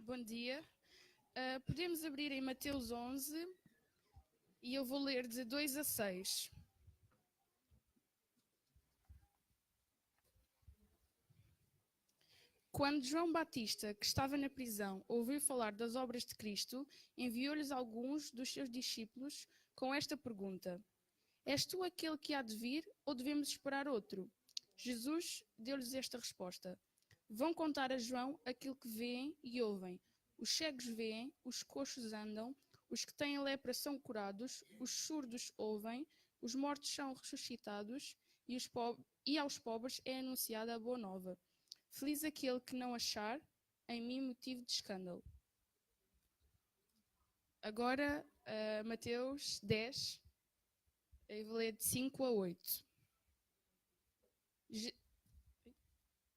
Bom dia. Podemos abrir em Mateus 11 e eu vou ler de 2 a 6. Quando João Batista, que estava na prisão, ouviu falar das obras de Cristo, enviou-lhes alguns dos seus discípulos com esta pergunta: És tu aquele que há de vir ou devemos esperar outro? Jesus deu-lhes esta resposta: Vão contar a João aquilo que veem e ouvem. Os cegos veem, os coxos andam, os que têm lepra são curados, os surdos ouvem, os mortos são ressuscitados e aos pobres é anunciada a boa nova. Feliz aquele que não achar em mim motivo de escândalo. Agora, Mateus 10, eu vou ler de 5 a 8.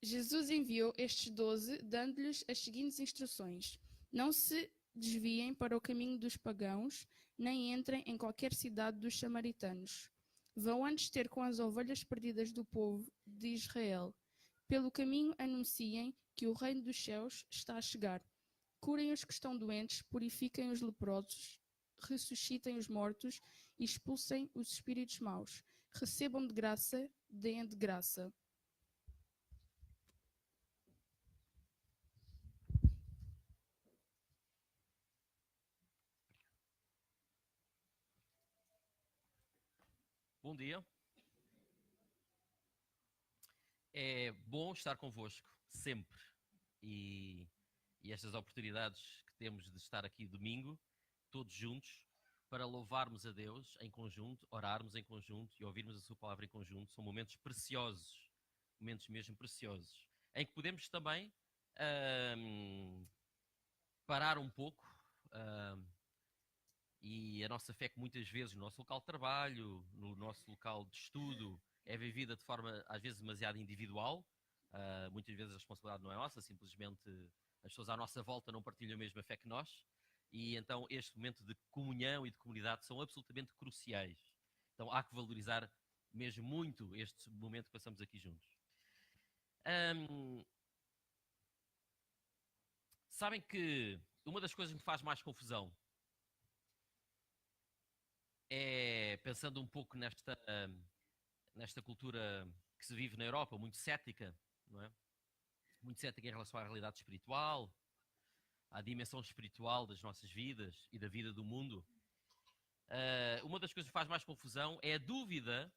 Jesus enviou estes 12, dando-lhes as seguintes instruções: Não se desviem para o caminho dos pagãos, nem entrem em qualquer cidade dos samaritanos. Vão antes ter com as ovelhas perdidas do povo de Israel. Pelo caminho anunciem que o reino dos céus está a chegar. Curem os que estão doentes, purifiquem os leprosos, ressuscitem os mortos e expulsem os espíritos maus. Recebam de graça, deem de graça. Bom dia. É bom estar convosco, sempre. E estas oportunidades que temos de estar aqui domingo, todos juntos, para louvarmos a Deus em conjunto, orarmos em conjunto e ouvirmos a sua palavra em conjunto, são momentos preciosos, momentos mesmo preciosos, em que podemos também parar um pouco e a nossa fé, que muitas vezes no nosso local de trabalho, no nosso local de estudo, é vivida de forma às vezes demasiado individual. Muitas vezes a responsabilidade não é nossa, simplesmente as pessoas à nossa volta não partilham a mesma fé que nós, e então este momento de comunhão e de comunidade são absolutamente cruciais. Então há que valorizar mesmo muito este momento que passamos aqui juntos. Sabem que uma das coisas que me faz mais confusão é, pensando um pouco nesta cultura que se vive na Europa, muito cética, não é? Muito cética em relação à realidade espiritual, à dimensão espiritual das nossas vidas e da vida do mundo. Uma das coisas que faz mais confusão é a dúvida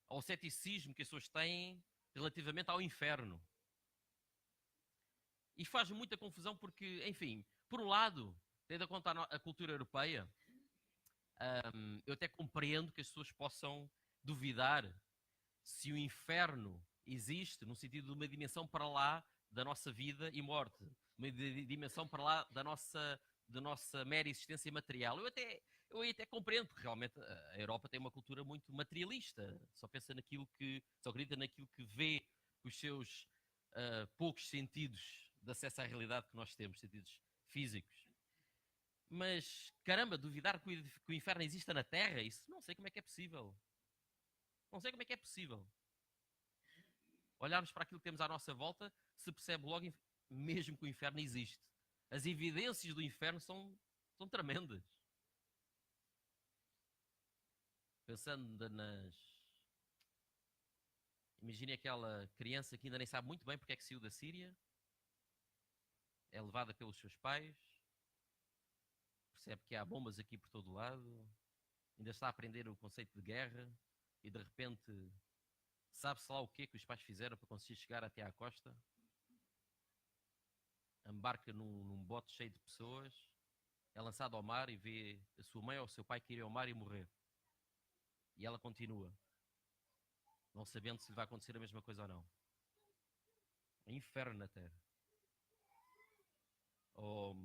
ao ceticismo que as pessoas têm relativamente ao inferno. E faz muita confusão porque, enfim, por um lado, tendo a conta a cultura europeia, eu até compreendo que as pessoas possam duvidar se o inferno existe, no sentido de uma dimensão para lá da nossa vida e morte, uma dimensão para lá da nossa mera existência material. Eu até compreendo, porque realmente a Europa tem uma cultura muito materialista, só acredita naquilo que vê os seus poucos sentidos de acesso à realidade que nós temos, sentidos físicos. Mas, caramba, duvidar que o inferno exista na Terra, isso não sei como é que é possível. Não sei como é que é possível. Olharmos para aquilo que temos à nossa volta, se percebe logo mesmo que o inferno existe. As evidências do inferno são tremendas. Pensando Imagine aquela criança que ainda nem sabe muito bem porque é que saiu da Síria, é levada pelos seus pais, percebe que há bombas aqui por todo lado, ainda está a aprender o conceito de guerra e de repente sabe-se lá o que os pais fizeram para conseguir chegar até à costa. Embarca num bote cheio de pessoas, é lançado ao mar e vê a sua mãe ou o seu pai cair ao mar e morrer. E ela continua, não sabendo se lhe vai acontecer a mesma coisa ou não. É inferno na Terra. Ou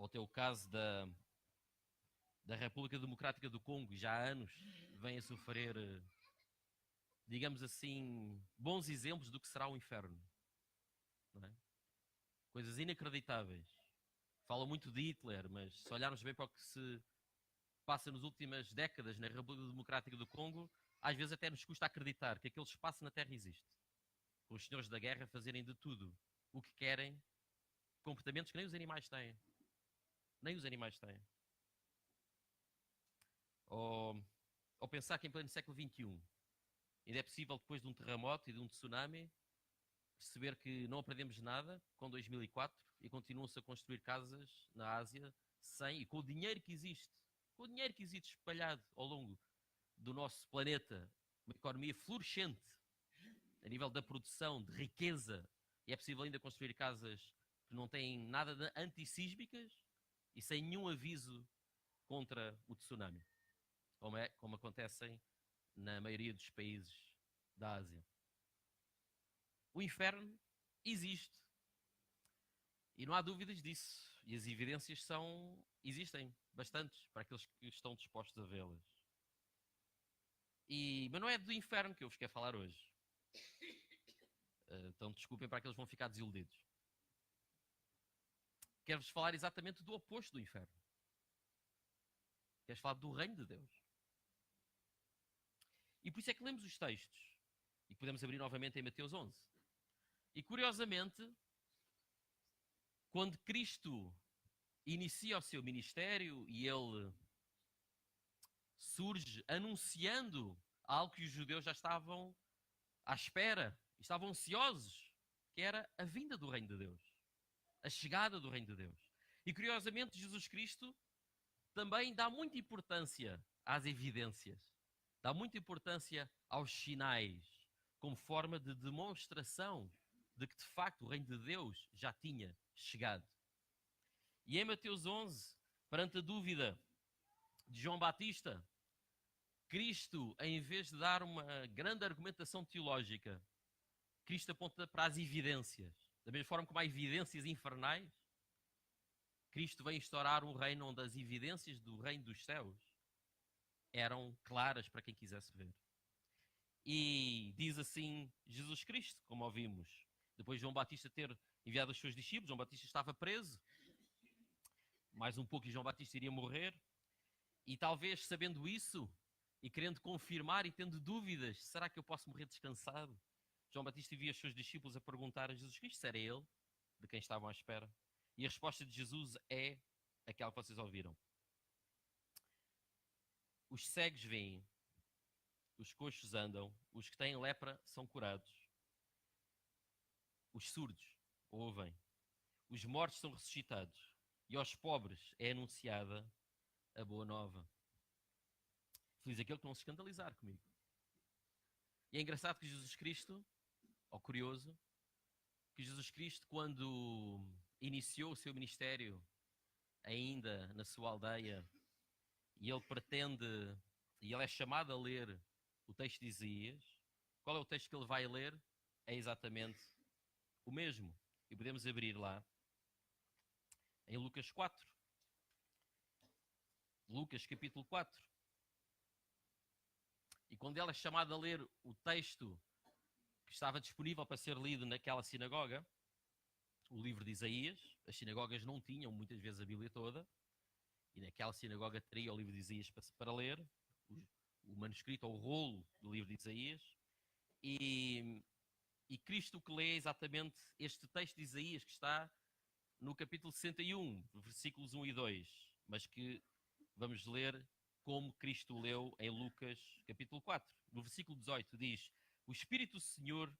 tem o caso da República Democrática do Congo, já há anos vem a sofrer, digamos assim, bons exemplos do que será o inferno. Não é? Coisas inacreditáveis. Fala muito de Hitler, mas se olharmos bem para o que se passa nas últimas décadas na República Democrática do Congo, às vezes até nos custa acreditar que aquele espaço na Terra existe. com os senhores da guerra fazerem de tudo o que querem, comportamentos que nem os animais têm. Nem os animais têm. Ou pensar que em pleno século XXI ainda é possível, depois de um terremoto e de um tsunami, perceber que não aprendemos nada com 2004 e continuam-se a construir casas na Ásia sem, e com o dinheiro que existe, espalhado ao longo do nosso planeta, uma economia florescente a nível da produção de riqueza, e é possível ainda construir casas que não têm nada de antissísmicas e sem nenhum aviso contra o tsunami, como acontecem na maioria dos países da Ásia. O inferno existe. E não há dúvidas disso. E as evidências existem bastantes para aqueles que estão dispostos a vê-las. Mas não é do inferno que eu vos quero falar hoje. Então desculpem para aqueles que vão ficar desiludidos. Quero-vos falar exatamente do oposto do inferno. Quero falar do reino de Deus. E por isso é que lemos os textos. E podemos abrir novamente em Mateus 11. E curiosamente, quando Cristo inicia o seu ministério e ele surge anunciando algo que os judeus já estavam à espera, estavam ansiosos, que era a vinda do reino de Deus, a chegada do reino de Deus. E curiosamente, Jesus Cristo também dá muita importância às evidências, dá muita importância aos sinais, como forma de demonstração de que, de facto, o reino de Deus já tinha chegado. E em Mateus 11, perante a dúvida de João Batista, Cristo, em vez de dar uma grande argumentação teológica, Cristo aponta para as evidências. Da mesma forma como há evidências infernais, Cristo vem instaurar um reino onde as evidências do reino dos céus eram claras para quem quisesse ver. E diz assim Jesus Cristo, como ouvimos. Depois de João Batista ter enviado os seus discípulos, João Batista estava preso. Mais um pouco e João Batista iria morrer. E talvez sabendo isso e querendo confirmar e tendo dúvidas, será que eu posso morrer descansado? João Batista envia os seus discípulos a perguntar a Jesus Cristo se era ele de quem estavam à espera. E a resposta de Jesus é aquela que vocês ouviram. Os cegos veem, os coxos andam, os que têm lepra são curados, os surdos ouvem, os mortos são ressuscitados e aos pobres é anunciada a boa nova. Feliz aquele que não se escandalizar comigo. E é engraçado que Jesus Cristo, ou curioso, que Jesus Cristo, quando iniciou o seu ministério ainda na sua aldeia, e ele é chamado a ler o texto de Isaías, qual é o texto que ele vai ler? É exatamente o mesmo. E podemos abrir lá em Lucas 4. Lucas capítulo 4. E quando ele é chamado a ler o texto que estava disponível para ser lido naquela sinagoga, o livro de Isaías, as sinagogas não tinham muitas vezes a Bíblia toda, e naquela sinagoga teria o livro de Isaías para ler, o manuscrito ou o rolo do livro de Isaías, e Cristo que lê exatamente este texto de Isaías que está no capítulo 61, versículos 1 e 2, mas que vamos ler como Cristo leu em Lucas capítulo 4. No versículo 18 diz: o Espírito do Senhor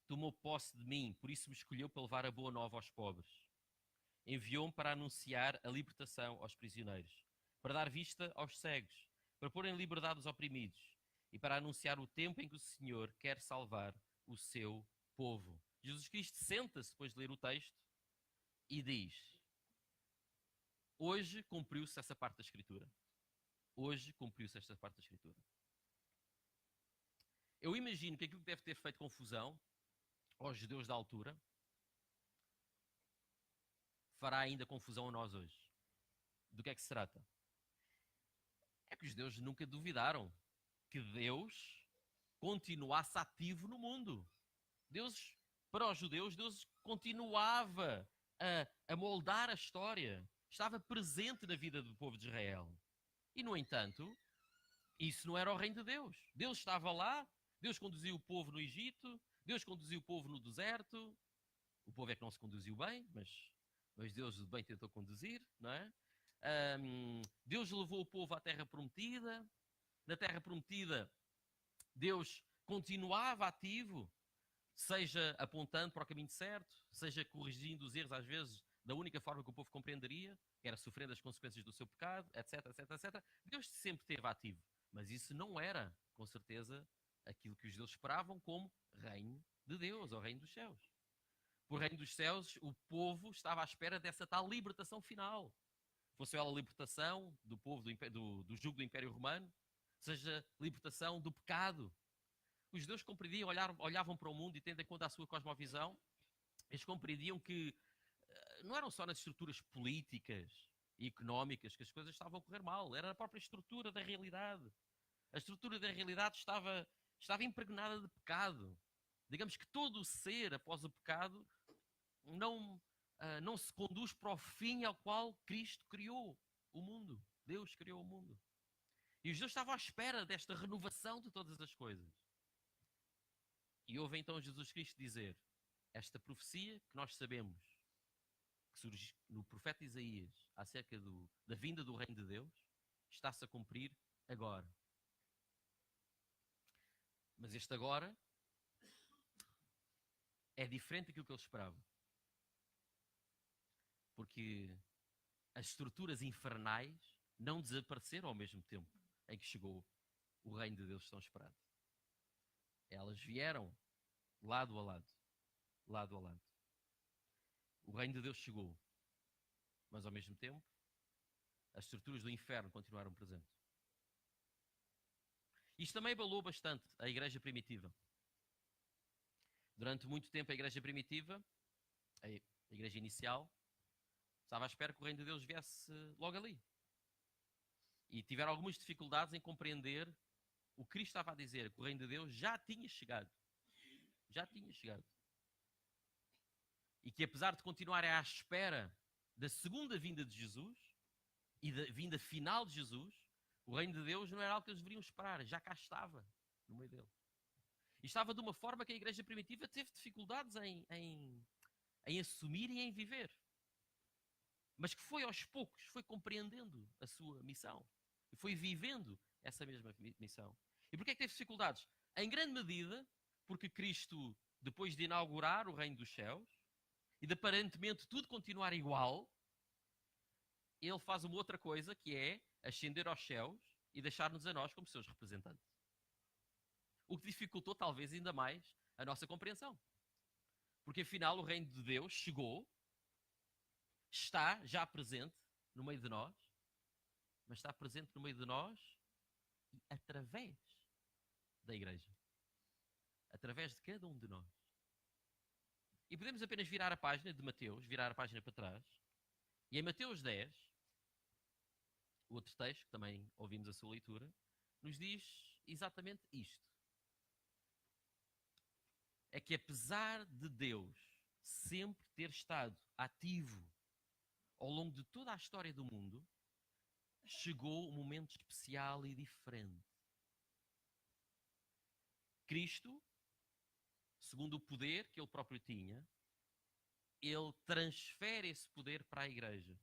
tomou posse de mim, por isso me escolheu para levar a boa nova aos pobres. Enviou-me para anunciar a libertação aos prisioneiros, para dar vista aos cegos, para pôr em liberdade os oprimidos e para anunciar o tempo em que o Senhor quer salvar o seu povo. Jesus Cristo senta-se depois de ler o texto e diz: hoje cumpriu-se essa parte da Escritura. Hoje cumpriu-se esta parte da Escritura. Eu imagino que aquilo que deve ter feito confusão aos judeus da altura fará ainda confusão a nós hoje. Do que é que se trata? É que os judeus nunca duvidaram que Deus continuasse ativo no mundo. Deus, para os judeus, Deus continuava a moldar a história. Estava presente na vida do povo de Israel. E, no entanto, isso não era o reino de Deus. Deus estava lá, Deus conduziu o povo no Egito, Deus conduziu o povo no deserto. O povo é que não se conduziu bem, mas Deus bem tentou conduzir, não é? Deus levou o povo à terra prometida. Na terra prometida, Deus continuava ativo, seja apontando para o caminho certo, seja corrigindo os erros, às vezes, da única forma que o povo compreenderia, que era sofrendo as consequências do seu pecado, etc, etc, etc. Deus sempre esteve ativo, mas isso não era, com certeza, aquilo que os judeus esperavam como reino de Deus, ou reino dos céus. Por reino dos céus, o povo estava à espera dessa tal libertação final. Fosse ela a libertação do povo do jugo do Império Romano, seja libertação do pecado. Os judeus compreendiam, olhavam para o mundo e, tendo em conta a sua cosmovisão, eles compreendiam que não eram só nas estruturas políticas e económicas que as coisas estavam a correr mal, era a própria estrutura da realidade. A estrutura da realidade estava impregnada de pecado. Digamos que todo o ser, após o pecado, não se conduz para o fim ao qual Cristo criou o mundo. Deus criou o mundo. E os judeus estavam à espera desta renovação de todas as coisas. E ouve então Jesus Cristo dizer esta profecia que nós sabemos, que surge no profeta Isaías, acerca da vinda do reino de Deus, está-se a cumprir agora. Mas este agora é diferente daquilo que eles esperavam. Porque as estruturas infernais não desapareceram ao mesmo tempo em que chegou o reino de Deus tão esperado. Elas vieram lado a lado. Lado a lado. O reino de Deus chegou. Mas ao mesmo tempo, as estruturas do inferno continuaram presentes. Isto também abalou bastante a igreja primitiva. Durante muito tempo a igreja primitiva, a igreja inicial, estava à espera que o reino de Deus viesse logo ali. E tiveram algumas dificuldades em compreender o que Cristo estava a dizer, que o reino de Deus já tinha chegado. Já tinha chegado. E que apesar de continuarem à espera da segunda vinda de Jesus e da vinda final de Jesus, o reino de Deus não era algo que eles deveriam esperar, já cá estava no meio dele. E estava de uma forma que a igreja primitiva teve dificuldades em assumir e em viver. Mas que foi aos poucos, foi compreendendo a sua missão. E foi vivendo essa mesma missão. E porquê é que teve dificuldades? Em grande medida, porque Cristo, depois de inaugurar o reino dos céus, e de aparentemente tudo continuar igual, ele faz uma outra coisa, que é ascender aos céus e deixar-nos a nós como seus representantes. O que dificultou talvez ainda mais a nossa compreensão. Porque afinal o reino de Deus chegou, está já presente no meio de nós, mas está presente no meio de nós e através da igreja. Através de cada um de nós. E podemos apenas virar a página de Mateus, virar a página para trás, e em Mateus 10, o outro texto, que também ouvimos a sua leitura, nos diz exatamente isto. É que apesar de Deus sempre ter estado ativo ao longo de toda a história do mundo, chegou um momento especial e diferente. Cristo, segundo o poder que ele próprio tinha, ele transfere esse poder para a igreja.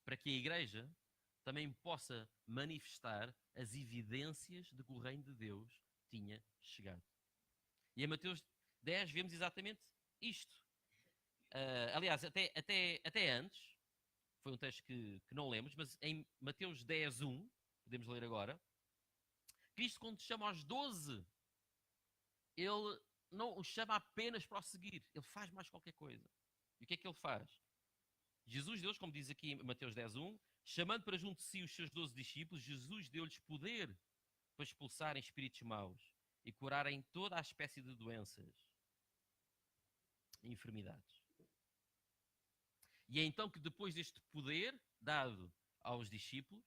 Para que a igreja também possa manifestar as evidências de que o reino de Deus tinha chegado. E em Mateus 10 vemos exatamente isto. Aliás, até antes, foi um texto que não lemos, mas em Mateus 10:1, podemos ler agora, Cristo, quando chama aos 12, ele não os chama apenas para o seguir, ele faz mais qualquer coisa. E o que é que ele faz? Jesus, Deus, como diz aqui em Mateus 10:1, chamando para junto de si os seus 12 discípulos, Jesus deu-lhes poder para expulsarem espíritos maus e curarem toda a espécie de doenças e enfermidades. E é então que depois deste poder dado aos discípulos,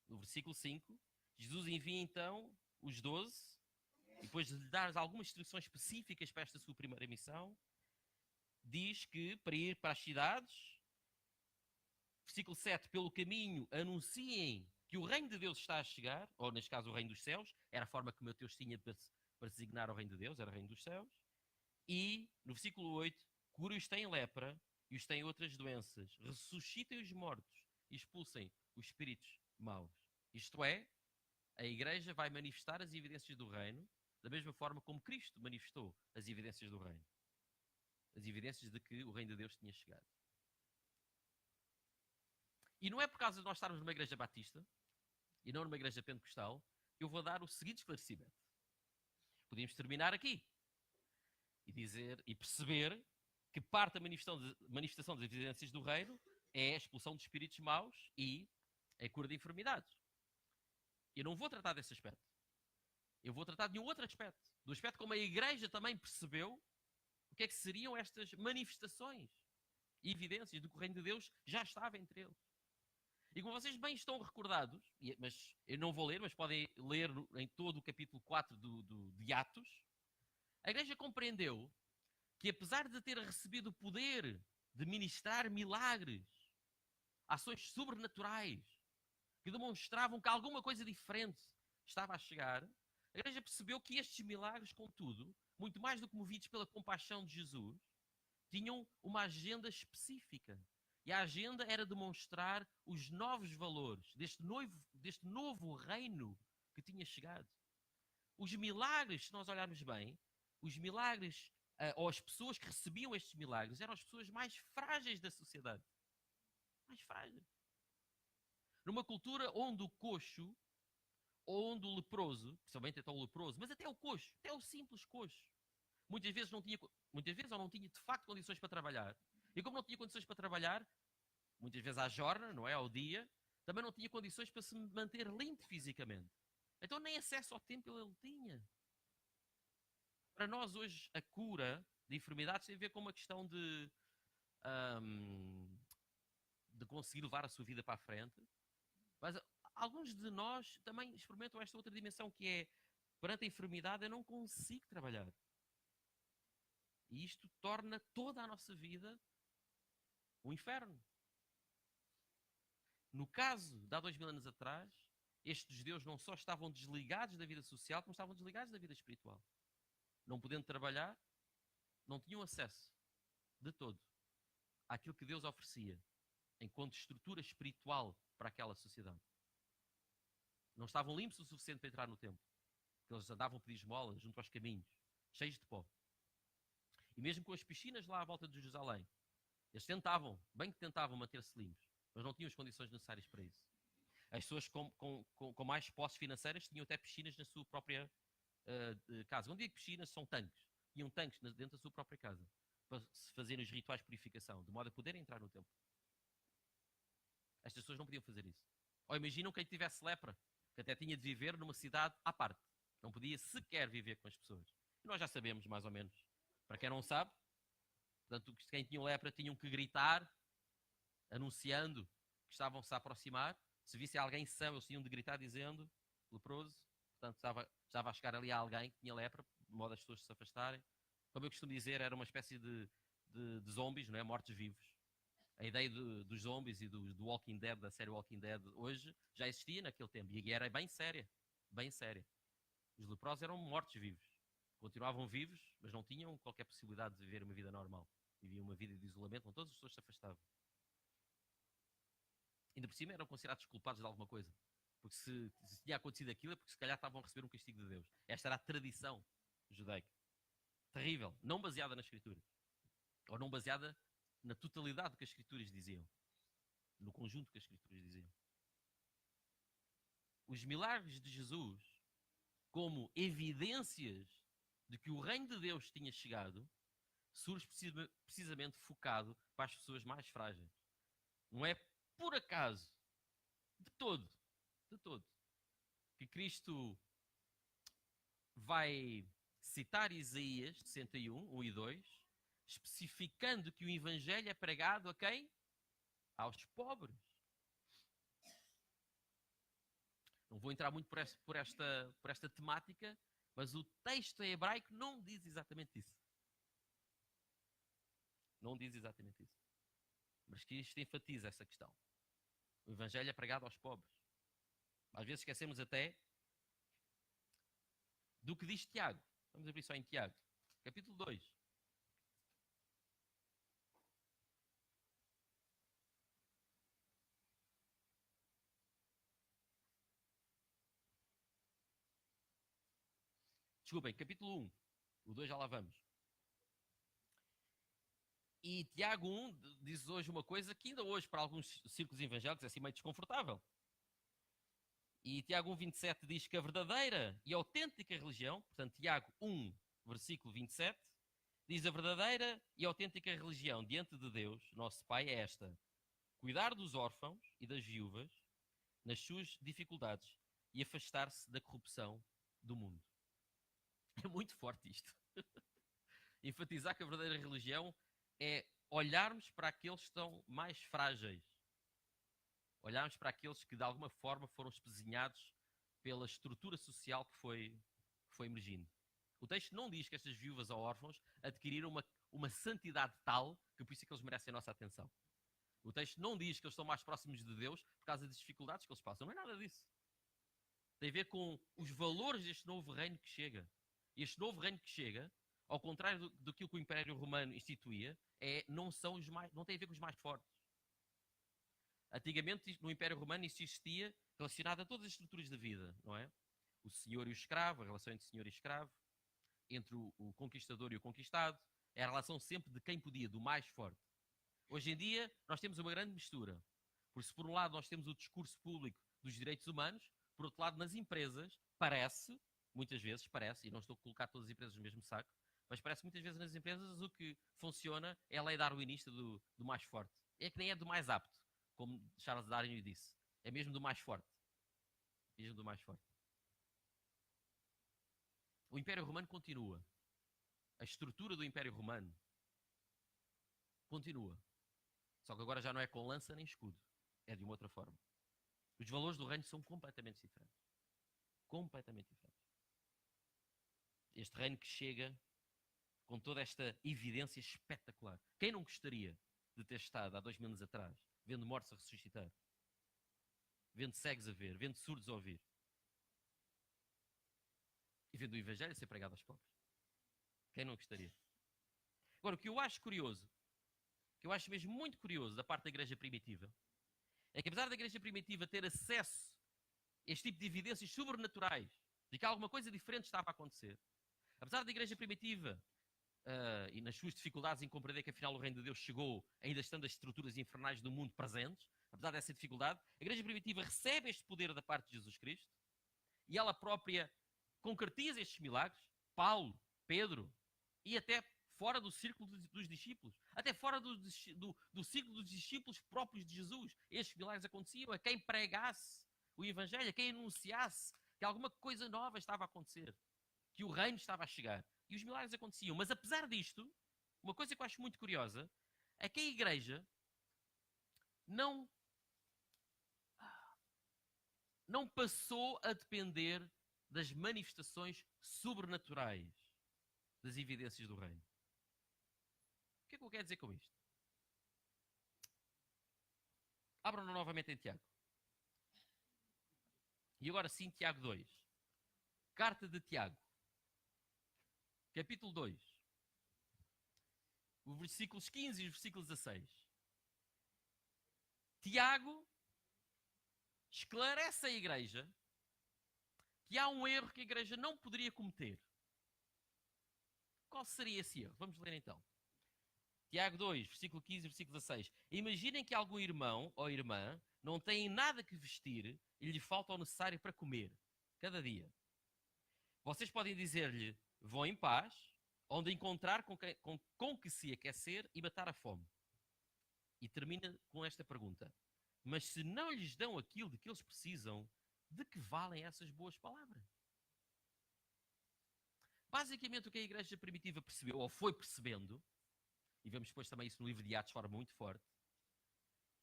no versículo 5, Jesus envia então os 12, depois de lhe dar algumas instruções específicas para esta sua primeira missão, diz que para ir para as cidades, versículo 7, pelo caminho anunciem que o reino de Deus está a chegar, ou neste caso o reino dos céus, era a forma que Mateus tinha para para designar o reino de Deus, era o reino dos céus. E, no versículo 8, cura os que têm lepra e os que têm outras doenças, ressuscitem os mortos e expulsem os espíritos maus. Isto é, a igreja vai manifestar as evidências do reino da mesma forma como Cristo manifestou as evidências do reino. As evidências de que o reino de Deus tinha chegado. E não é por causa de nós estarmos numa igreja batista e não numa igreja pentecostal que eu vou dar o seguinte esclarecimento. Podíamos terminar aqui e dizer e perceber que parte da manifestação das evidências do reino é a expulsão de espíritos maus e a cura de enfermidades. Eu não vou tratar desse aspecto. Eu vou tratar de um outro aspecto. Do aspecto como a igreja também percebeu o que é que seriam estas manifestações e evidências de que o reino de Deus já estava entre eles. E como vocês bem estão recordados, mas eu não vou ler, mas podem ler em todo o capítulo 4 de Atos, a igreja compreendeu que apesar de ter recebido o poder de ministrar milagres, ações sobrenaturais, que demonstravam que alguma coisa diferente estava a chegar, a igreja percebeu que estes milagres, contudo, muito mais do que movidos pela compaixão de Jesus, tinham uma agenda específica. E a agenda era demonstrar os novos valores deste novo reino que tinha chegado. Os milagres, se nós olharmos bem, os milagres, ou as pessoas que recebiam estes milagres, eram as pessoas mais frágeis da sociedade. Mais frágeis. Numa cultura onde o coxo, ou onde o leproso, principalmente então o leproso, mas até o coxo, até o simples coxo, muitas vezes ou não tinha de facto condições para trabalhar. E como não tinha condições para trabalhar, muitas vezes à jorna, não é, ao dia, também não tinha condições para se manter limpo fisicamente. Então nem acesso ao templo ele tinha. Para nós hoje a cura de enfermidades tem a ver com uma questão de conseguir levar a sua vida para a frente. Mas alguns de nós também experimentam esta outra dimensão que é, perante a enfermidade eu não consigo trabalhar. E isto torna toda a nossa vida um inferno. No caso de há 2000 anos atrás, estes judeus não só estavam desligados da vida social, como estavam desligados da vida espiritual. Não podendo trabalhar, não tinham acesso de todo àquilo que Deus oferecia enquanto estrutura espiritual para aquela sociedade. Não estavam limpos o suficiente para entrar no templo. Porque eles andavam a pedir esmola junto aos caminhos, cheios de pó. E mesmo com as piscinas lá à volta de Jerusalém, eles tentavam, bem que tentavam manter-se limpos, mas não tinham as condições necessárias para isso. As pessoas com mais posses financeiras tinham até piscinas na sua própria casa. Quando digo piscinas, são tanques. Tinham tanques dentro da sua própria casa para se fazerem os rituais de purificação, de modo a poderem entrar no templo. Estas pessoas não podiam fazer isso. Ou imaginam quem tivesse lepra, que até tinha de viver numa cidade à parte. Não podia sequer viver com as pessoas. E nós já sabemos, mais ou menos. Para quem não sabe, portanto, quem tinha lepra tinham que gritar, anunciando que estavam-se a aproximar. Se visse alguém são, eles tinham de gritar dizendo, leproso. Portanto, estava a chegar ali a alguém que tinha lepra, de modo as pessoas se afastarem. Como eu costumo dizer, era uma espécie de zombies, não é? Mortos-vivos. A ideia dos zombies e do Walking Dead, da série Walking Dead, hoje já existia naquele tempo. E a guerra é bem séria. Bem séria. Os leprosos eram mortos-vivos. Continuavam vivos, mas não tinham qualquer possibilidade de viver uma vida normal. Viviam uma vida de isolamento, onde todas as pessoas se afastavam. Ainda por cima eram considerados culpados de alguma coisa. Porque se tinha acontecido aquilo é porque se calhar estavam a receber um castigo de Deus. Esta era a tradição judaica. Terrível. Não baseada nas Escrituras. Ou não baseada na totalidade do que as Escrituras diziam. No conjunto que as Escrituras diziam. Os milagres de Jesus, como evidências de que o reino de Deus tinha chegado, surge precisamente focado para as pessoas mais frágeis. Não é por acaso, de todo, que Cristo vai citar Isaías 61, 1 e 2, especificando que o Evangelho é pregado a quem? Aos pobres. Não vou entrar muito por esta temática, mas o texto em hebraico não diz exatamente isso. Não diz exatamente isso. Mas que isto enfatiza essa questão. O Evangelho é pregado aos pobres. Às vezes esquecemos até do que diz Tiago. Vamos abrir só em Tiago, capítulo 2. Desculpem, capítulo 1. O 2 já lá vamos. E Tiago 1 diz hoje uma coisa que ainda hoje para alguns círculos evangélicos é assim meio desconfortável. E Tiago 1:27 diz que a verdadeira e autêntica religião, portanto Tiago 1, versículo 27, diz: a verdadeira e autêntica religião diante de Deus, nosso Pai, é esta: cuidar dos órfãos e das viúvas nas suas dificuldades e afastar-se da corrupção do mundo. É muito forte isto. Enfatizar que a verdadeira religião é olharmos para aqueles que estão mais frágeis. Olharmos para aqueles que de alguma forma foram espezinhados pela estrutura social que foi emergindo. O texto não diz que estas viúvas ou órfãos adquiriram uma santidade tal que por isso é que eles merecem a nossa atenção. O texto não diz que eles estão mais próximos de Deus por causa das dificuldades que eles passam. Não é nada disso. Tem a ver com os valores deste novo reino que chega. E este novo reino que chega, ao contrário do que o Império Romano instituía, não tem a ver com os mais fortes. Antigamente, no Império Romano, isso existia relacionado a todas as estruturas da vida, não é? O senhor e o escravo, a relação entre senhor e escravo, entre o conquistador e o conquistado, é a relação sempre de quem podia, do mais forte. Hoje em dia, nós temos uma grande mistura. Porque se por um lado nós temos o discurso público dos direitos humanos, por outro lado, nas empresas, muitas vezes parece, e não estou a colocar todas as empresas no mesmo saco, mas parece muitas vezes nas empresas o que funciona é a lei darwinista do mais forte. É que nem é do mais apto, como Charles Darwin disse. É mesmo do mais forte. Mesmo do mais forte. O Império Romano continua. A estrutura do Império Romano continua. Só que agora já não é com lança nem escudo. É de uma outra forma. Os valores do reino são completamente diferentes. Completamente diferentes. Este reino que chega com toda esta evidência espetacular. Quem não gostaria de ter estado há 2000 anos atrás, vendo mortos a ressuscitar, vendo cegos a ver, vendo surdos a ouvir, e vendo o Evangelho ser pregado aos pobres? Quem não gostaria? Agora, o que eu acho curioso, que eu acho mesmo muito curioso da parte da igreja primitiva, é que apesar da igreja primitiva ter acesso a este tipo de evidências sobrenaturais, de que alguma coisa diferente estava a acontecer, apesar da igreja primitiva, e nas suas dificuldades em compreender que afinal o reino de Deus chegou, ainda estando as estruturas infernais do mundo presentes, apesar dessa dificuldade, a igreja primitiva recebe este poder da parte de Jesus Cristo, e ela própria concretiza estes milagres. Paulo, Pedro, e até fora do círculo dos discípulos, até fora do círculo dos discípulos próprios de Jesus, estes milagres aconteciam a quem pregasse o Evangelho, a quem anunciasse que alguma coisa nova estava a acontecer, que o reino estava a chegar. E os milagres aconteciam. Mas apesar disto, uma coisa que eu acho muito curiosa é que a igreja não passou a depender das manifestações sobrenaturais das evidências do reino. O que é que eu quero dizer com isto? Abram-no novamente em Tiago. E agora sim, Tiago 2. Carta de Tiago. Capítulo 2. Os versículos 15 e os versículos 16. Tiago esclarece à igreja que há um erro que a igreja não poderia cometer. Qual seria esse erro? Vamos ler então. Tiago 2, versículo 15 e versículo 16. Imaginem que algum irmão ou irmã não tem nada que vestir e lhe falta o necessário para comer, cada dia. Vocês podem dizer-lhe: vão em paz, onde encontrar com que se aquecer e matar a fome. E termina com esta pergunta: mas se não lhes dão aquilo de que eles precisam, de que valem essas boas palavras? Basicamente, o que a igreja primitiva percebeu, ou foi percebendo, e vemos depois também isso no livro de Atos de forma muito forte,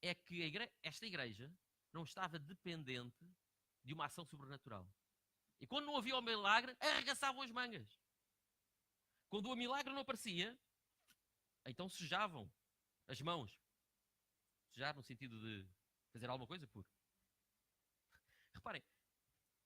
é que esta igreja não estava dependente de uma ação sobrenatural. E quando não havia o milagre, arregaçavam as mangas. Quando o milagre não aparecia, então sujavam as mãos. Sujar no sentido de fazer alguma coisa por. Reparem,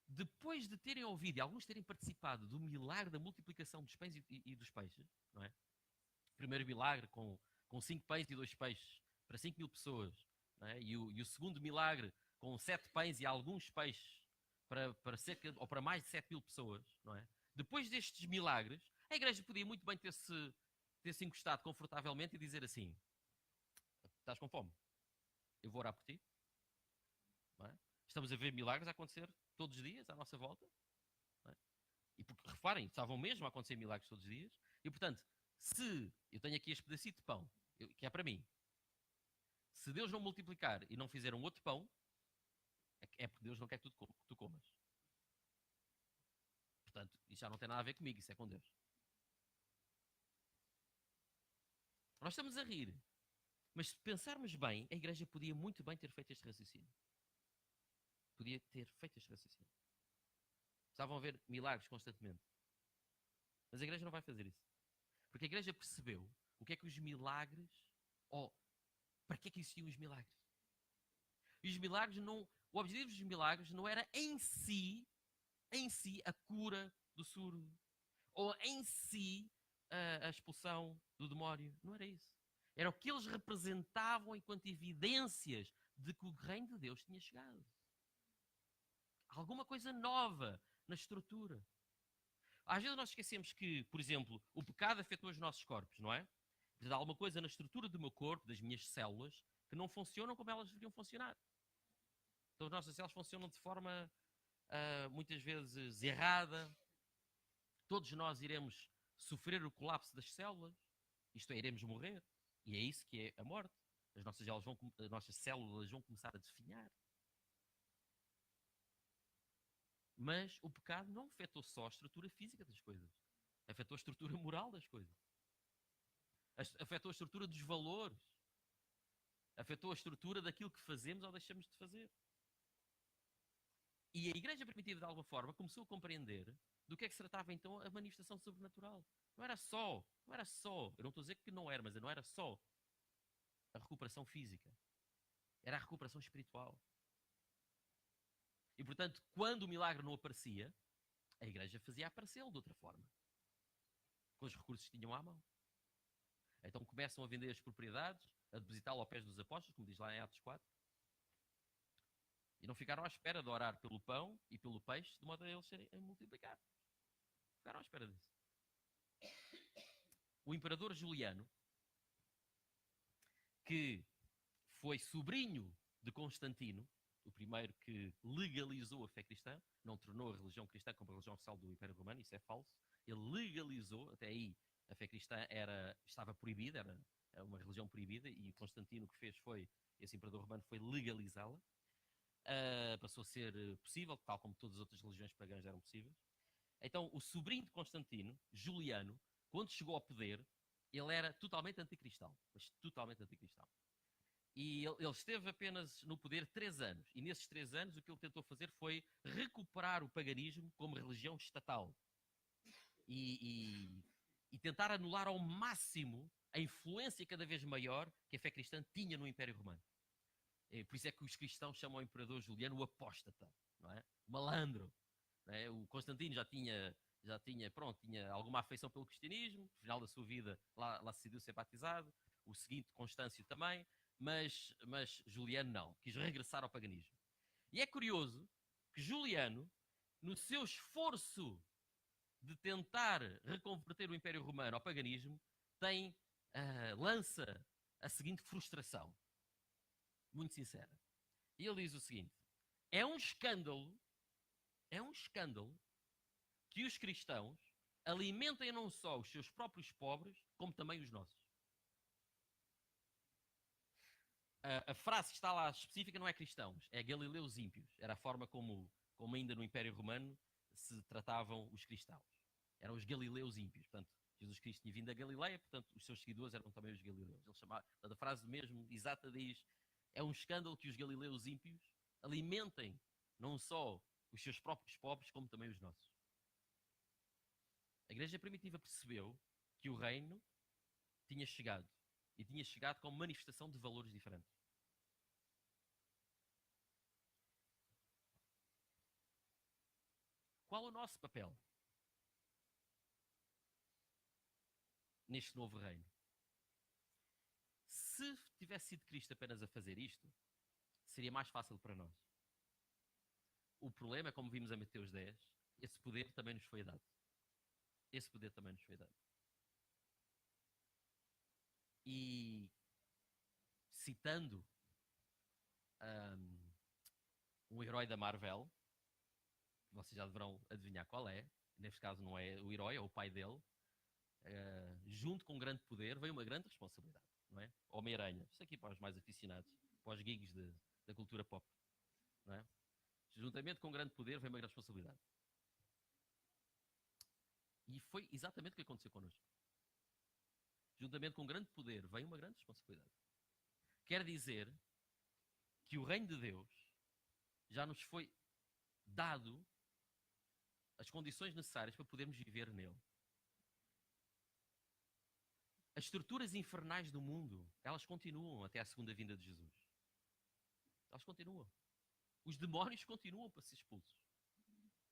depois de terem ouvido e alguns terem participado do milagre da multiplicação dos pães e dos peixes, não é? O primeiro milagre com 5 pães e 2 peixes para 5.000 pessoas, não é? E o segundo milagre com 7 pães e alguns peixes para cerca ou para mais de 7.000 pessoas, não é? Depois destes milagres, a igreja podia muito bem ter-se encostado confortavelmente e dizer assim: estás com fome? Eu vou orar por ti. Não é? Estamos a ver milagres a acontecer todos os dias à nossa volta. Não é? E porque, reparem, estavam mesmo a acontecer milagres todos os dias. E portanto, se eu tenho aqui este pedacito de pão, que é para mim, se Deus não multiplicar e não fizer um outro pão, é porque Deus não quer que tu comas. Portanto, isso já não tem nada a ver comigo, isso é com Deus. Nós estamos a rir. Mas se pensarmos bem, a igreja podia muito bem ter feito este raciocínio. Podia ter feito este raciocínio. Estavam a ver milagres constantemente. Mas a igreja não vai fazer isso. Porque a igreja percebeu o que é que os milagres... para que é que existiam os milagres? E os milagres não... O objetivo dos milagres não era em si a cura do surdo. Ou em si a expulsão do demónio. Não era isso. Era o que eles representavam enquanto evidências de que o reino de Deus tinha chegado. Alguma coisa nova na estrutura. Às vezes nós esquecemos que, por exemplo, o pecado afetou os nossos corpos, não é? Portanto, há alguma coisa na estrutura do meu corpo, das minhas células, que não funcionam como elas deveriam funcionar. Então as nossas células funcionam de forma muitas vezes errada. Todos nós iremos sofrer o colapso das células. Isto é, iremos morrer. E é isso que é a morte. As nossas células vão começar a definhar. Mas o pecado não afetou só a estrutura física das coisas. Afetou a estrutura moral das coisas. Afetou a estrutura dos valores. Afetou a estrutura daquilo que fazemos ou deixamos de fazer. E a igreja primitiva, de alguma forma, começou a compreender do que é que se tratava então a manifestação sobrenatural. Não era só, eu não estou a dizer que não era, mas não era só a recuperação física. Era a recuperação espiritual. E, portanto, quando o milagre não aparecia, a igreja fazia aparecê-lo de outra forma. Com os recursos que tinham à mão. Então começam a vender as propriedades, a depositá-lo aos pés dos apóstolos, como diz lá em Atos 4. E não ficaram à espera de orar pelo pão e pelo peixe, de modo a eles serem multiplicados. Ficaram à espera disso. O imperador Juliano, que foi sobrinho de Constantino, o primeiro que legalizou a fé cristã, não tornou a religião cristã como a religião oficial do Império Romano, isso é falso. Ele legalizou, até aí a fé cristã estava proibida, era uma religião proibida, e Constantino o que fez foi, esse imperador romano, foi legalizá-la. Passou a ser possível, tal como todas as outras religiões pagãs eram possíveis. Então, o sobrinho de Constantino, Juliano, quando chegou ao poder, ele era totalmente anticristão, mas totalmente anticristão. E ele esteve apenas no poder 3 anos. E nesses 3 anos o que ele tentou fazer foi recuperar o paganismo como religião estatal. E tentar anular ao máximo a influência cada vez maior que a fé cristã tinha no Império Romano. Por isso é que os cristãos chamam o imperador Juliano o apóstata, não é? O malandro. Não é? O Constantino já tinha alguma afeição pelo cristianismo. No final da sua vida lá decidiu ser batizado. O seguinte, Constâncio também. Mas Juliano não, quis regressar ao paganismo. E é curioso que Juliano, no seu esforço de tentar reconverter o Império Romano ao paganismo, lança a seguinte frustração, muito sincera. E ele diz o seguinte: é um escândalo que os cristãos alimentem não só os seus próprios pobres, como também os nossos. A frase que está lá específica não é cristãos, é galileus ímpios. Era a forma como ainda no Império Romano se tratavam os cristãos. Eram os galileus ímpios. Portanto, Jesus Cristo tinha vindo da Galileia, portanto, os seus seguidores eram também os galileus. A frase mesmo exata diz: é um escândalo que os galileus ímpios alimentem não só os seus próprios pobres, como também os nossos. A igreja primitiva percebeu que o reino tinha chegado. E tinha chegado com manifestação de valores diferentes. Qual o nosso papel neste novo reino? Se tivesse sido Cristo apenas a fazer isto, seria mais fácil para nós. O problema é, como vimos em Mateus 10, esse poder também nos foi dado. Esse poder também nos foi dado. E citando um herói da Marvel, vocês já deverão adivinhar qual é, neste caso não é o herói, é o pai dele, junto com um grande poder veio uma grande responsabilidade, não é? Homem-Aranha, isto aqui para os mais aficionados, para os geeks da cultura pop, não é? Juntamente com um grande poder veio uma grande responsabilidade. E foi exatamente o que aconteceu connosco. Juntamente com um grande poder veio uma grande responsabilidade. Quer dizer que o reino de Deus já nos foi dado as condições necessárias para podermos viver nele. As estruturas infernais do mundo, elas continuam até à segunda vinda de Jesus. Elas continuam. Os demónios continuam para ser expulsos.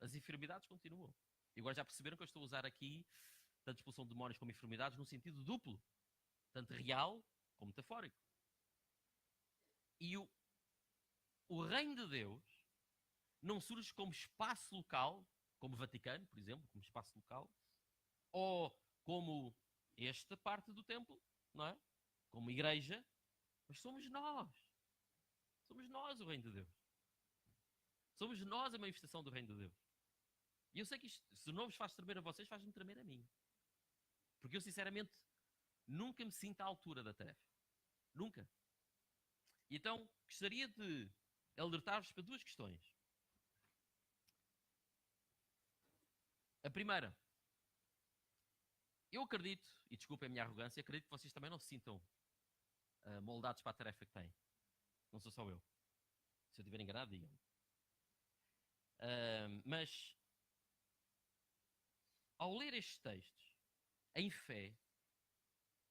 As enfermidades continuam. E agora já perceberam que eu estou a usar aqui tanto expulsão de demónios como enfermidades num sentido duplo. Tanto real como metafórico. E o reino de Deus não surge como espaço local, como o Vaticano, por exemplo, como espaço local, ou como esta parte do templo, não é? Como igreja, mas somos nós. Somos nós o reino de Deus. Somos nós a manifestação do reino de Deus. E eu sei que isto, se não vos faz tremer a vocês, faz-me tremer a mim. Porque eu, sinceramente, nunca me sinto à altura da tarefa. Nunca. E então, gostaria de alertar-vos para duas questões. A primeira, eu acredito, e desculpem a minha arrogância, acredito que vocês também não se sintam moldados para a tarefa que têm. Não sou só eu. Se eu estiver enganado, digam-me. Mas, ao ler estes textos, em fé,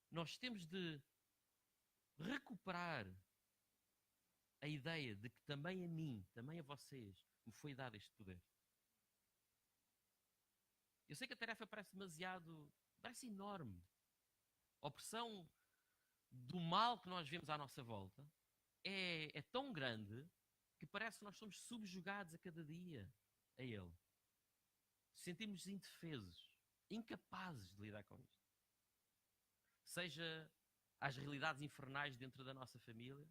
nós temos de recuperar a ideia de que também a mim, também a vocês, me foi dado este poder. Eu sei que a tarefa parece enorme. A opressão do mal que nós vemos à nossa volta é tão grande que parece que nós somos subjugados a cada dia a ele. Sentimos-nos indefesos, incapazes de lidar com isto. Seja as realidades infernais dentro da nossa família,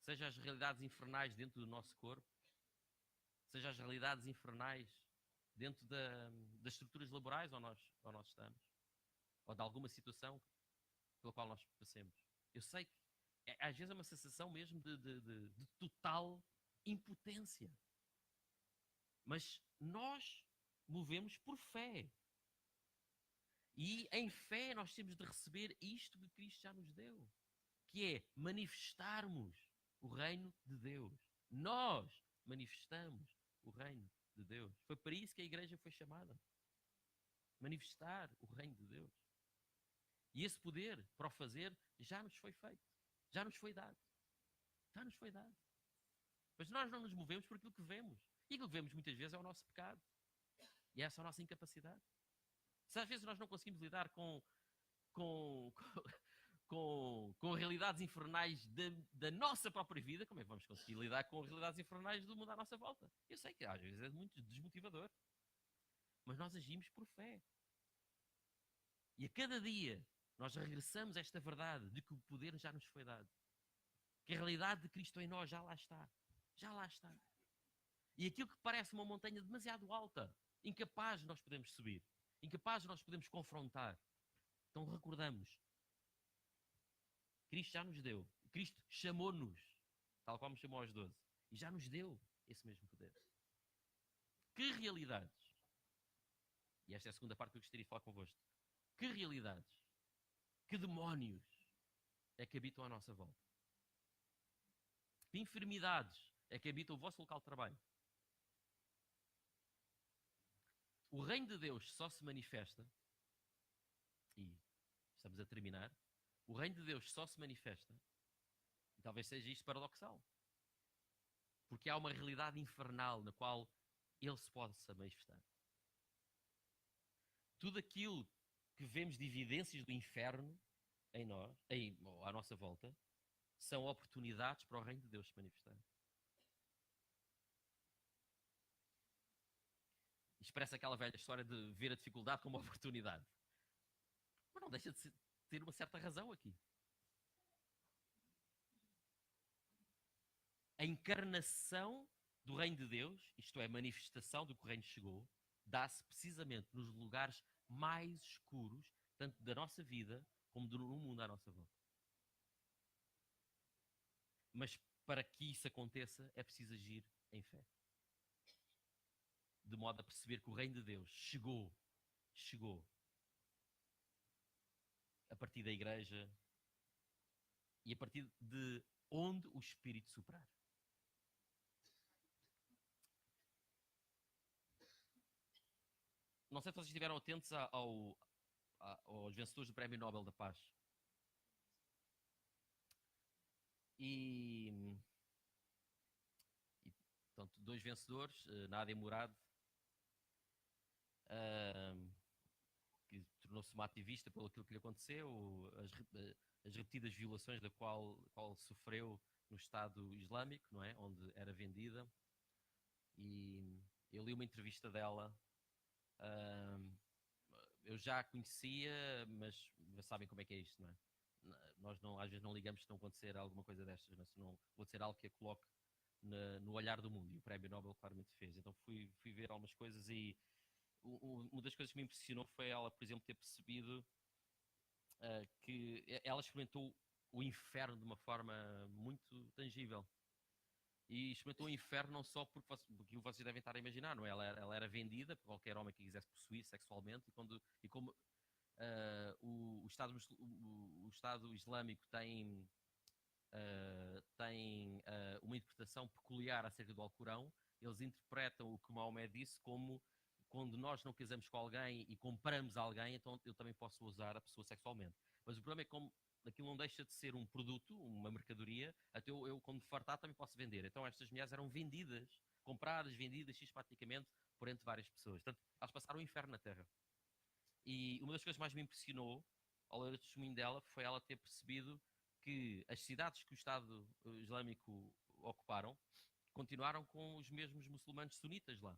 seja as realidades infernais dentro do nosso corpo, seja as realidades infernais dentro das estruturas laborais onde nós estamos, ou de alguma situação pela qual nós passemos. Eu sei que às vezes é uma sensação mesmo de total impotência. Mas nós movemos por fé. E em fé nós temos de receber isto que Cristo já nos deu, que é manifestarmos o reino de Deus. Nós manifestamos o reino de Deus. Foi para isso que a igreja foi chamada. Manifestar o reino de Deus. E esse poder para o fazer já nos foi feito. Já nos foi dado. Já nos foi dado. Mas nós não nos movemos por aquilo que vemos. E aquilo que vemos muitas vezes é o nosso pecado. E essa é a nossa incapacidade. Se às vezes nós não conseguimos lidar com realidades infernais da nossa própria vida, como é que vamos conseguir lidar com realidades infernais do mundo à nossa volta? Eu sei que às vezes é muito desmotivador. Mas nós agimos por fé. E a cada dia nós regressamos a esta verdade de que o poder já nos foi dado. Que a realidade de Cristo em nós já lá está. Já lá está. E aquilo que parece uma montanha demasiado alta, incapaz de nós podermos subir, incapaz de nós podermos confrontar. Então recordamos. Cristo já nos deu. Cristo chamou-nos, tal como chamou aos 12. E já nos deu esse mesmo poder. Que realidades? E esta é a segunda parte que eu gostaria de falar convosco. Que realidades? Que demónios é que habitam à nossa volta? Que enfermidades é que habitam o vosso local de trabalho? O reino de Deus só se manifesta, e estamos a terminar, o reino de Deus só se manifesta, e talvez seja isto paradoxal, porque há uma realidade infernal na qual ele se possa manifestar. Tudo aquilo que vemos de evidências do inferno em nós, à nossa volta, são oportunidades para o reino de Deus se manifestar. Expressa aquela velha história de ver a dificuldade como uma oportunidade. Mas não deixa de ter uma certa razão aqui. A encarnação do reino de Deus, isto é, a manifestação do que o reino chegou, dá-se precisamente nos lugares mais escuros, tanto da nossa vida como do mundo à nossa volta. Mas para que isso aconteça, é preciso agir em fé. De modo a perceber que o reino de Deus chegou a partir da igreja e a partir de onde o Espírito soprar. Não sei se vocês estiveram atentos aos vencedores do Prémio Nobel da Paz. E portanto, 2 vencedores, Nadia Murad, que tornou-se uma ativista pelo aquilo que lhe aconteceu, as repetidas violações da qual sofreu no Estado Islâmico, não é? Onde era vendida. E eu li uma entrevista dela. Eu já a conhecia, mas sabem como é que é isto, não é? Nós às vezes não ligamos se não acontecer alguma coisa destas, não é? Se não acontecer algo que a coloque no olhar do mundo, e o Prémio Nobel claramente fez. Então fui ver algumas coisas e uma das coisas que me impressionou foi ela, por exemplo, ter percebido que ela experimentou o inferno de uma forma muito tangível. E experimentou o inferno não só porque vocês devem estar a imaginar, não é? Ela era vendida por qualquer homem que quisesse possuir sexualmente, e como o Estado Islâmico tem uma interpretação peculiar acerca do Alcorão, eles interpretam o que Maomé disse como: quando nós não casamos com alguém e compramos alguém, então eu também posso usar a pessoa sexualmente. Mas o problema é que como aquilo não deixa de ser um produto, uma mercadoria, até eu quando me fartar também posso vender. Então estas mulheres eram vendidas, compradas, vendidas sistematicamente por entre várias pessoas. Portanto, elas passaram o inferno na Terra. E uma das coisas que mais me impressionou ao ler o testemunho dela foi ela ter percebido que as cidades que o Estado Islâmico ocuparam continuaram com os mesmos muçulmanos sunitas lá.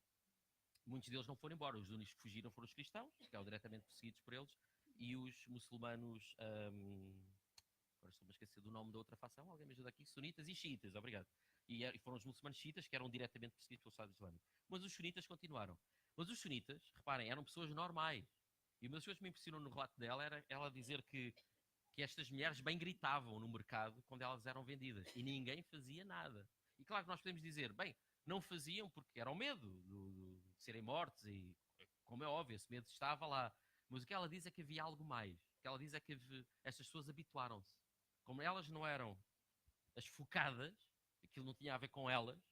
Muitos deles não foram embora. Os únicos que fugiram foram os cristãos, que eram diretamente perseguidos por eles, e os muçulmanos, agora estou-me a esquecer do nome da outra facção, alguém me ajuda aqui, sunitas e xiitas, obrigado. E foram os muçulmanos xiitas que eram diretamente perseguidos pelo Estado Islâmico. Mas os sunitas continuaram. Mas os sunitas, reparem, eram pessoas normais. E uma das coisas que me impressionou no relato dela era ela dizer que estas mulheres bem gritavam no mercado quando elas eram vendidas. E ninguém fazia nada. E claro que nós podemos dizer, bem, não faziam porque era o medo de serem mortos e, como é óbvio, esse medo estava lá. Mas o que ela diz é que havia algo mais. O que ela diz é que estas pessoas habituaram-se. Como elas não eram as focadas, aquilo não tinha a ver com elas,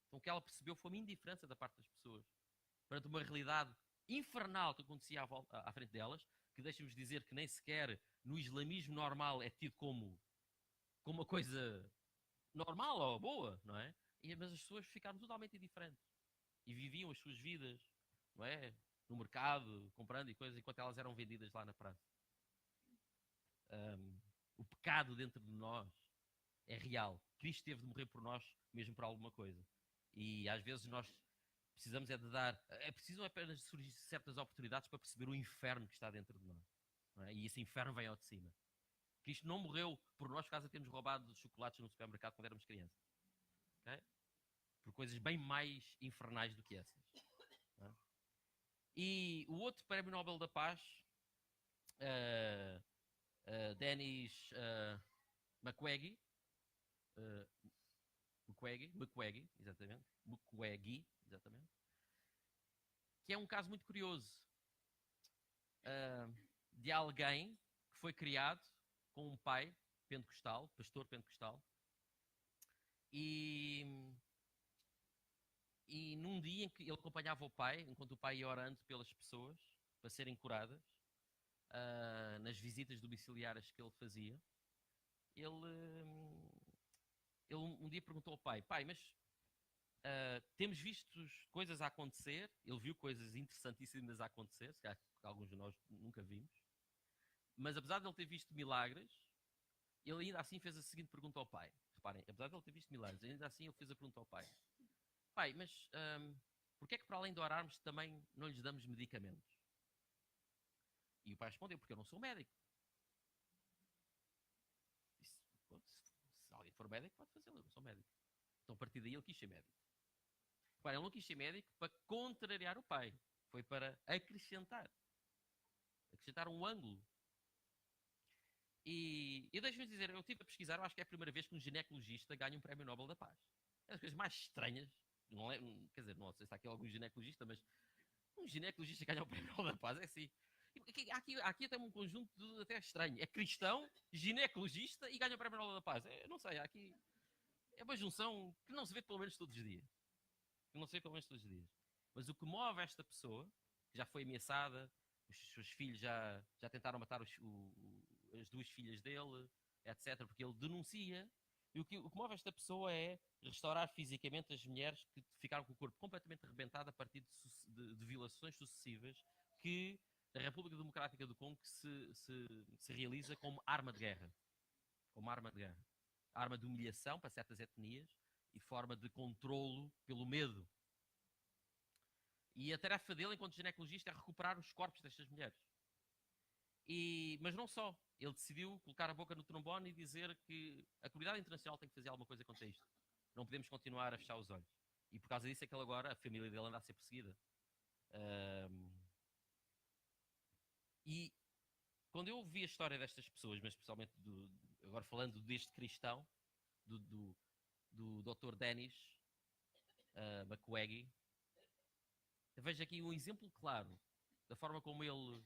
então o que ela percebeu foi uma indiferença da parte das pessoas perante uma realidade infernal que acontecia à frente delas, que deixa-vos dizer que nem sequer no islamismo normal é tido como uma coisa normal ou boa, não é? Mas as pessoas ficaram totalmente indiferentes e viviam as suas vidas, não é? No mercado, comprando e coisas, enquanto elas eram vendidas lá na praça. O pecado dentro de nós é real. Cristo teve de morrer por nós, mesmo por alguma coisa. E às vezes nós precisamos é preciso apenas surgir certas oportunidades para perceber o inferno que está dentro de nós. Não é? E esse inferno vem ao de cima. Cristo não morreu por nós por causa de termos roubado chocolates no supermercado quando éramos crianças. Okay? Por coisas bem mais infernais do que essas. É? E o outro Prémio Nobel da Paz, Denis Mukwege, exatamente, que é um caso muito curioso de alguém que foi criado com um pai pentecostal, pastor pentecostal, e num dia em que ele acompanhava o pai, enquanto o pai ia orando pelas pessoas para serem curadas, nas visitas domiciliárias que ele fazia, ele um dia perguntou ao pai, mas temos visto coisas a acontecer, ele viu coisas interessantíssimas a acontecer, se calhar que alguns de nós nunca vimos, mas apesar de ele ter visto milagres, ele ainda assim fez a seguinte pergunta ao pai. Reparem, apesar de ele ter visto milagres, ainda assim ele fez a pergunta ao pai. Pai, mas porquê é que para além de orarmos também não lhes damos medicamentos? E o pai respondeu, porque eu não sou médico. Disse, se alguém for médico, pode fazê-lo, eu não sou médico. Então a partir daí ele quis ser médico. Pai, ele não quis ser médico para contrariar o pai. Foi para acrescentar um ângulo. E deixa-me dizer, eu estive a pesquisar, eu acho que é a primeira vez que um ginecologista ganha um prémio Nobel da Paz. É das coisas mais estranhas. Não é, quer dizer, não sei se está aqui algum ginecologista, mas um ginecologista ganha o prémio Nobel da Paz é assim. Há aqui até um conjunto de até estranho. É cristão, ginecologista e ganha o prémio Nobel da Paz. Não sei, há aqui é uma junção que não se vê pelo menos todos os dias. Mas o que move esta pessoa, que já foi ameaçada, os seus filhos já tentaram matar as duas filhas dele, etc., porque ele denuncia. E o que move esta pessoa é restaurar fisicamente as mulheres que ficaram com o corpo completamente arrebentado a partir de violações sucessivas que a República Democrática do Congo se realiza como arma de guerra. Arma de humilhação para certas etnias e forma de controlo pelo medo. E a tarefa dele, enquanto ginecologista, é recuperar os corpos destas mulheres. Mas não só. Ele decidiu colocar a boca no trombone e dizer que a comunidade internacional tem que fazer alguma coisa contra isto. Não podemos continuar a fechar os olhos. E por causa disso é que ele agora, a família dele anda a ser perseguida. E quando eu ouvi a história destas pessoas, mas especialmente agora falando deste cristão, do Dr. Dennis Mukwege, eu vejo aqui um exemplo claro da forma como ele,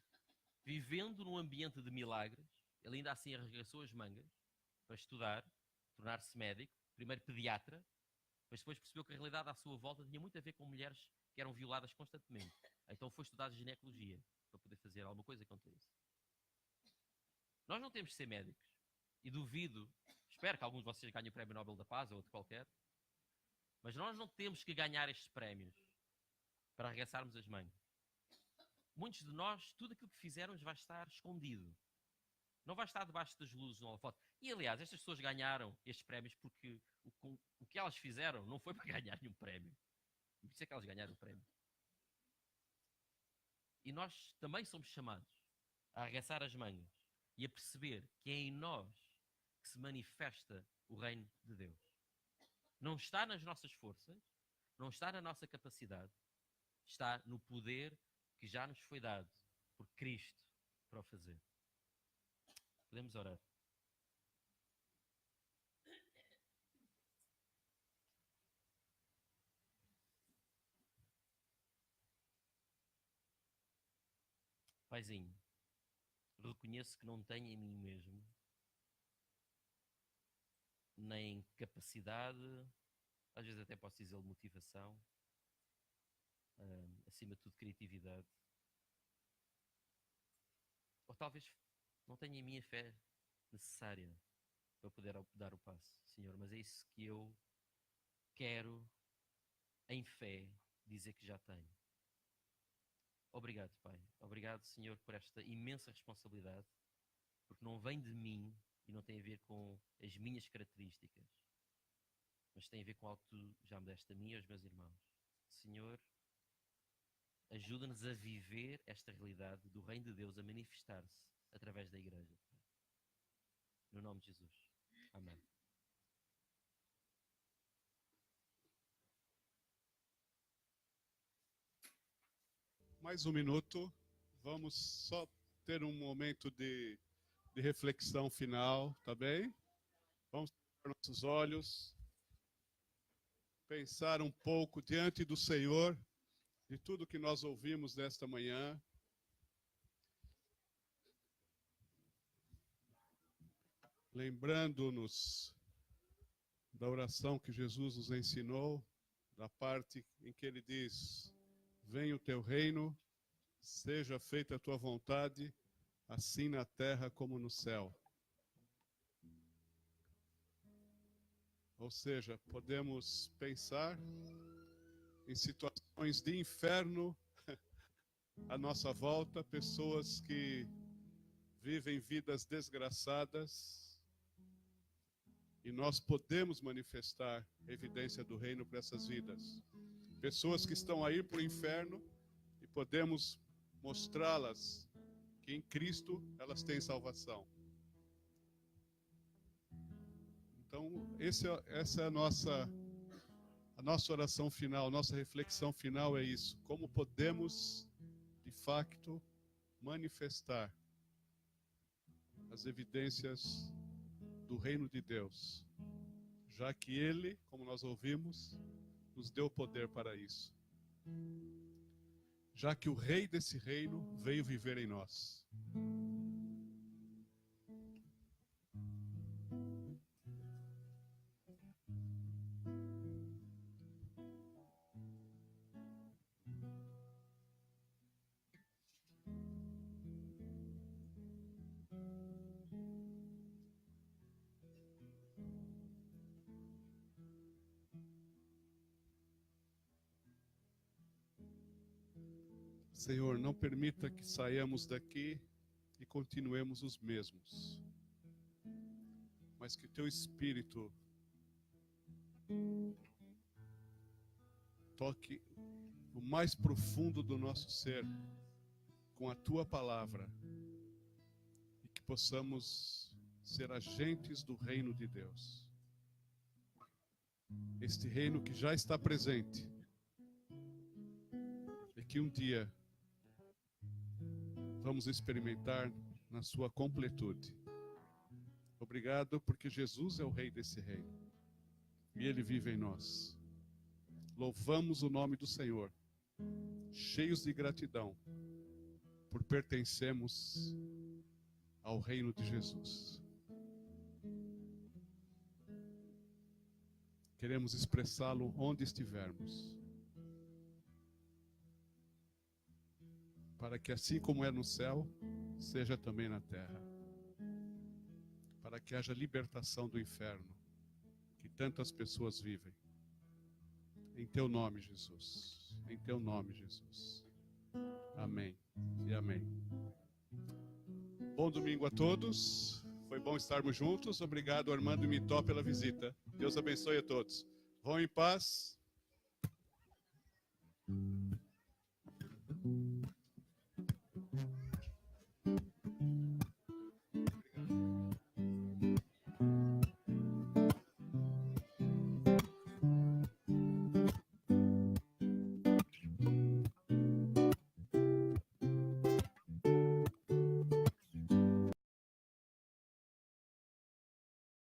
vivendo num ambiente de milagres, ele ainda assim arregaçou as mangas para estudar, tornar-se médico, primeiro pediatra, mas depois percebeu que a realidade à sua volta tinha muito a ver com mulheres que eram violadas constantemente. Então foi estudar ginecologia para poder fazer alguma coisa contra isso. Nós não temos de ser médicos. E duvido, espero que alguns de vocês ganhem o Prémio Nobel da Paz ou outro qualquer, mas nós não temos que ganhar estes prémios para arregaçarmos as mangas. Muitos de nós, tudo aquilo que fizermos vai estar escondido. Não vai estar debaixo das luzes no holofote. E, aliás, estas pessoas ganharam estes prémios porque o que elas fizeram não foi para ganhar nenhum prémio. E por isso é que elas ganharam o prémio. E nós também somos chamados a arregaçar as mangas e a perceber que é em nós que se manifesta o reino de Deus. Não está nas nossas forças, não está na nossa capacidade, está no poder que já nos foi dado por Cristo para o fazer. Podemos orar. Paizinho, reconheço que não tenho em mim mesmo nem capacidade, às vezes até posso dizer motivação, acima de tudo criatividade, ou talvez não tenha em mim a fé necessária para poder dar o passo, Senhor, mas é isso que eu quero em fé dizer que já tenho. Obrigado, Pai. Obrigado, Senhor, por esta imensa responsabilidade, porque não vem de mim e não tem a ver com as minhas características, mas tem a ver com algo que tu já me deste a mim e aos meus irmãos. Senhor, ajuda-nos a viver esta realidade do Reino de Deus a manifestar-se através da Igreja. No nome de Jesus. Amém. Mais um minuto. Vamos só ter um momento de reflexão final, tá bem? Vamos fechar nossos olhos, pensar um pouco diante do Senhor, de tudo que nós ouvimos nesta manhã. Lembrando-nos da oração que Jesus nos ensinou, da parte em que ele diz: venha o teu reino, seja feita a tua vontade, assim na terra como no céu. Ou seja, podemos pensar em situações de inferno à nossa volta, pessoas que vivem vidas desgraçadas, e nós podemos manifestar a evidência do reino para essas vidas. Pessoas que estão aí para o inferno, e podemos mostrá-las que em Cristo elas têm salvação. Então, essa é a nossa oração final, nossa reflexão final é isso. Como podemos, de facto, manifestar as evidências do reino de Deus, já que Ele, como nós ouvimos, nos deu poder para isso. Já que o Rei desse reino veio viver em nós. Senhor, não permita que saiamos daqui e continuemos os mesmos, mas que Teu Espírito toque o mais profundo do nosso ser com a Tua palavra e que possamos ser agentes do reino de Deus. Este reino que já está presente e que um dia vamos experimentar na sua completude. Obrigado porque Jesus é o Rei desse reino e Ele vive em nós. Louvamos o nome do Senhor, cheios de gratidão por pertencermos ao reino de Jesus. Queremos expressá-lo onde estivermos, para que assim como é no céu, seja também na terra. Para que haja libertação do inferno, que tantas pessoas vivem. Em Teu nome, Jesus. Em Teu nome, Jesus. Amém e amém. Bom domingo a todos. Foi bom estarmos juntos. Obrigado, Armando e Mitó, pela visita. Deus abençoe a todos. Vão em paz.